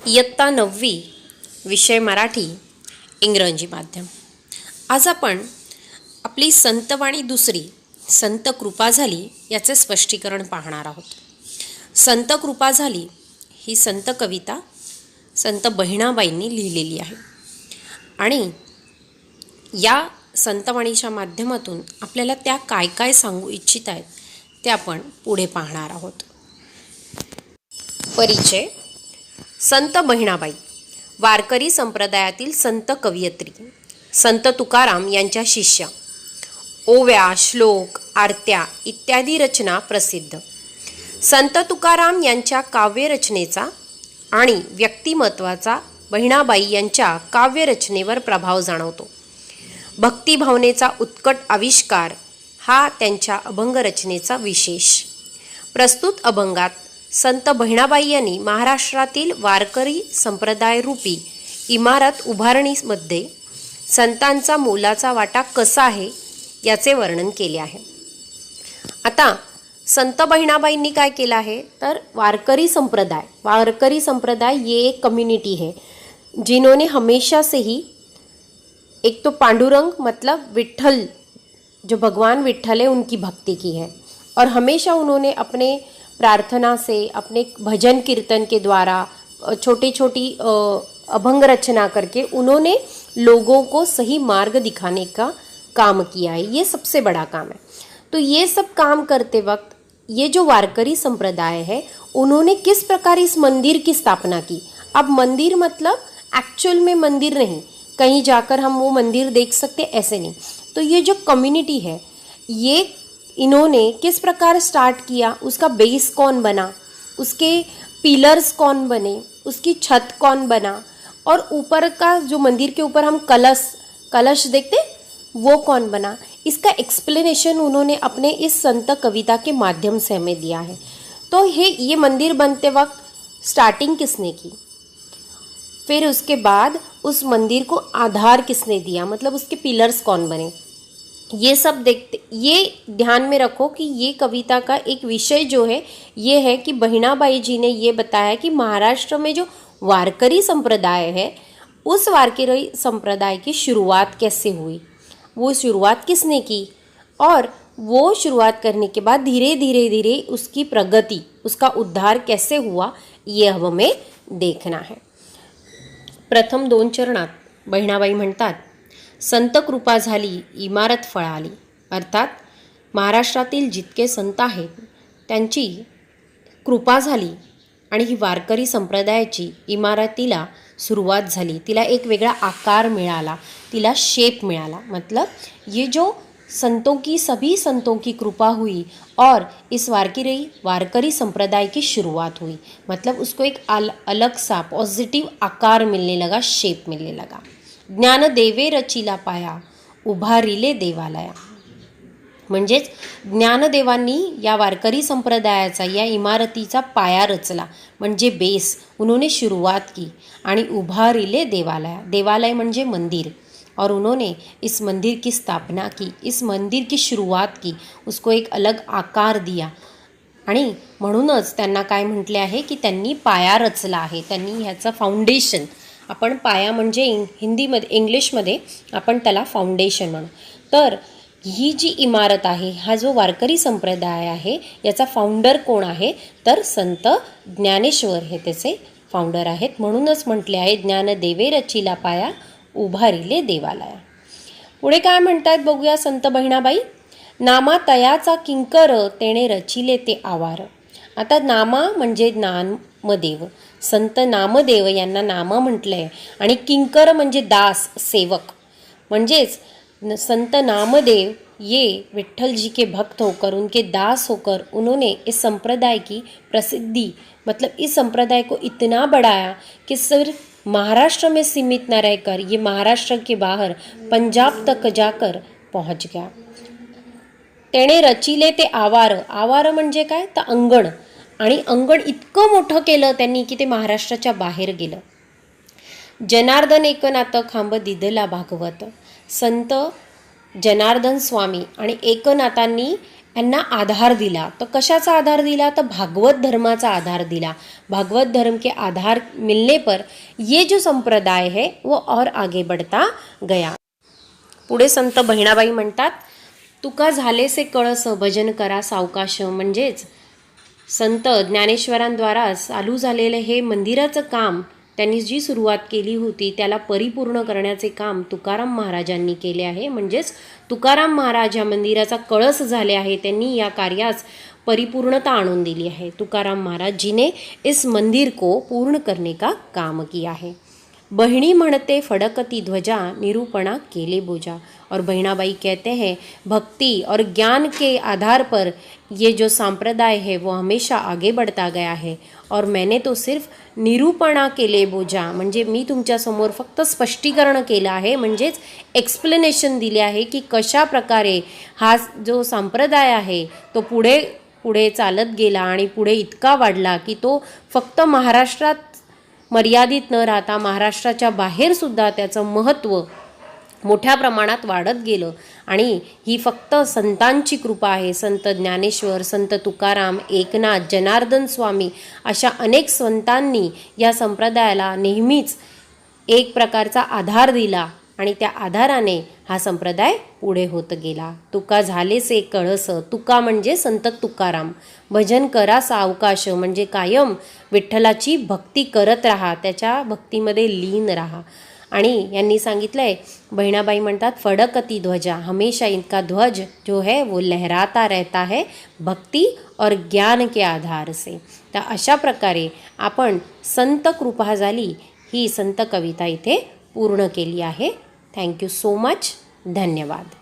इयत्ता 9वी, विषय मराठी, इंग्रजी माध्यम. आज आपण आपली संतवाणी दुसरी, संत कृपा झाली याचे स्पष्टीकरण पाहणार आहोत. संत कृपा झाली ही संत कविता संत बहिणाबाईंनी लिहिलेली आहे आणि या संतवाणीच्या माध्यमातून आपल्याला त्या काय काय सांगू इच्छित आहेत ते आपण पुढे पाहणार आहोत. परिचय. संत बहिणाबाई वारकरी संप्रदायातील संत कवयित्री, संत तुकाराम यांच्या शिष्या. ओव्या, श्लोक, आरत्या इत्यादी रचना प्रसिद्ध. संत तुकाराम यांच्या काव्यरचनेचा आणि व्यक्तिमत्वाचा बहिणाबाई यांच्या काव्यरचनेवर प्रभाव जाणवतो. भक्तिभावनेचा उत्कट आविष्कार हा त्यांच्या अभंगरचनेचा विशेष. प्रस्तुत अभंगात संत बहिणाबाई यांनी महाराष्ट्रातील वारकरी संप्रदायरूपी इमारत उभारणीमध्ये संतांचा मोलाचा वाटा कसा आहे याचे वर्णन केले आहे. आता संत बहिणाबाईंनी काय केलं आहे तर वारकरी संप्रदाय ये एक कम्युनिटी है जिन्होंने हमेशा से ही, एक तो पांडुरंग मतलब विट्ठल, जो भगवान विट्ठल है उनकी भक्ति की है और हमेशा उन्होंने अपने प्रार्थना से, अपने भजन कीर्तन के द्वारा, छोटी छोटी अभंग रचना करके उन्होंने लोगों को सही मार्ग दिखाने का काम किया है. ये सबसे बड़ा काम है. तो ये सब काम करते वक्त ये जो वारकरी संप्रदाय है उन्होंने किस प्रकार इस मंदिर की स्थापना की. अब मंदिर मतलब एक्चुअल में मंदिर नहीं, कहीं जाकर हम वो मंदिर देख सकते ऐसे नहीं. तो ये जो कम्युनिटी है ये इन्होंने किस प्रकार स्टार्ट किया, उसका बेस कौन बना, उसके पिलर्स कौन बने, उसकी छत कौन बना और ऊपर का जो मंदिर के ऊपर हम कलश देखते वो कौन बना, इसका एक्सप्लेनेशन उन्होंने अपने इस संत कविता के माध्यम से हमें दिया है. तो ये मंदिर बनते वक्त स्टार्टिंग किसने की, फिर उसके बाद उस मंदिर को आधार किसने दिया, मतलब उसके पिलर्स कौन बने, ये सब देखते. ये ध्यान में रखो कि ये कविता का एक विषय जो है ये है कि बहिणाबाई जी ने ये बताया कि महाराष्ट्र में जो वारकरी संप्रदाय है उस वारकरी संप्रदाय की शुरुआत कैसे हुई, वो शुरुआत किसने की और वो शुरुआत करने के बाद धीरे धीरे उसकी प्रगति, उसका उद्धार कैसे हुआ ये अब हमें देखना है. प्रथम 2 चरणात बहिणाबाई म्हणतात, संत कृपा झाली इमारत फळाली. अर्थात महाराष्ट्रातील जितके संत आहेत त्यांची कृपा झाली आणि ही वारकरी संप्रदायाची इमारतीला सुरुवात झाली, तिला एक वेगळा आकार मिळाला, तिला शेप मिळाला. मतलब ये जो सभी संतों की कृपा हुई और इस वारकरी संप्रदाय की शुरुआत हुई. मतलब उसको एक अलग सा पॉजिटिव आकार मिलने लगा, शेप मिलने लगा. ज्ञान देवे रचिला पाया उभारिले देवालया. म्हणजेच ज्ञानदेवांनी या वारकरी संप्रदायाचा, या इमारतीचा पाया रचला, म्हणजे बेस, उन्होंने शुरुआत की आणि उभारिले देवालया. देवालय म्हणजे मंदिर, और उन्होंने इस मंदिर की स्थापना की, इस मंदिर की शुरुआत की, उसको एक अलग आकार दिया. आणि म्हणूनच त्यांना काय म्हटले आहे की त्यांनी पाया रचला आहे, त्यांनी ह्याचं फाउंडेशन, आपण पाया म्हणजे इंग्लिशमध्ये आपण त्याला फाउंडेशन म्हणू. तर ही जी इमारत आहे, हा जो वारकरी संप्रदाय आहे याचा फाउंडर कोण आहे तर संत ज्ञानेश्वर हे त्याचे फाउंडर आहेत. म्हणूनच म्हटले आहे ज्ञानदेवे रचिला पाया उभारिले देवालया. पुढे काय म्हणतात बघूया संत बहिणाबाई. नामा तयाचा किंकर तेणे रचिले ते आवार. आता नामा म्हणजे नामदेव, संत नामदेव यांना नामा म्हटलंय आणि किंकर म्हणजे दास, सेवक. म्हणजेच संत नामदेव ये विट्ठल जी के भक्त होकर, उनके दास होकर उन्होंने इस संप्रदाय की प्रसिद्धि, मतलब इस संप्रदाय को इतना बढ़ाया कि सिर्फ महाराष्ट्र में सीमित न रहकर ये महाराष्ट्र के बाहर पंजाब तक जाकर पहुंच गया. तेणे रचिले ते आवार. आवार म्हणजे काय तर अंगण, आणि अंगण इतकं मोठं केलं त्यांनी की ते महाराष्ट्राच्या बाहेर गेलं. जनार्दन एकनाथ खांब दिदला भागवत. संत जनार्दन स्वामी आणि एकनाथांनी यांना आधार दिला। तो कशाचा आधार दिला? तर भागवत धर्माचा आधार दिला। भागवत धर्म के आधार मिलने पर ये जो संप्रदाय है वो और आगे बढ़ता गया। पुढे संत बहिणाबाई म्हणतात, तुका झालेसे कळस भजन करा सावकाश। म्हणजेच संत ज्ञानेश्वरांद्वारा चालू झालेलं हे मंदिराचं काम, त्यांनी जी सुरुवात केली होती त्याला परिपूर्ण करण्याचे काम तुकाराम महाराजांनी केले आहे। म्हणजेच तुकाराम महाराज या मंदिराचा कळस झाले आहे, त्यांनी या कार्यास परिपूर्णता आणून दिली है। तुकाराम महाराज जी ने इस मंदिर को पूर्ण करने का काम किया है। बहिणी म्हणते फडकती ध्वजा निरूपणा केले बोजा। और बहिणाबाई कहते हैं भक्ति और ज्ञान के आधार पर ये जो सांप्रदाय है वो हमेशा आगे बढ़ता गया है। और मैंने तो सिर्फ निरूपणा केले बोजा, म्हणजे मी तुमच्यासमोर फक्त स्पष्टीकरण केलं आहे, म्हणजेच एक्सप्लेनेशन दिले आहे की कशा प्रकारे हा जो संप्रदाय आहे तो पुढे पुढे चालत गेला आणि पुढे इतका वाढला की तो फक्त महाराष्ट्रात मर्यादित न राहता महाराष्ट्राच्या बाहेरसुद्धा त्याचं महत्त्व मोठ्या प्रमाणात वाढत गेलं। आणि ही फक्त संतांची कृपा आहे। संत ज्ञानेश्वर, संत तुकाराम, एकनाथ, जनार्दन स्वामी अशा अनेक संतांनी या संप्रदायाला नेहमीच एक प्रकारचा आधार दिला आणि त्या आधाराने हा संप्रदाय पुढे होत गेला। तुका झालेसे कळस, तुका म्हणजे संत तुकाराम, भजन करा सावकाश म्हणजे कायम विठ्ठलाची भक्ती करत राहा, त्याच्या भक्तीमध्ये लीन राहा। आणि यांनी सांगितलंय, बहिणाबाई म्हणतात फडकती ध्वजा, हमेशा इनका ध्वज जो है वो लहराता रहता है भक्ति और ज्ञान के आधार से। तर अशा प्रकारे आपण संत कृपा झाली ही संत कविता इथे पूर्ण केली आहे। थँक्यू सो मच, धन्यवाद।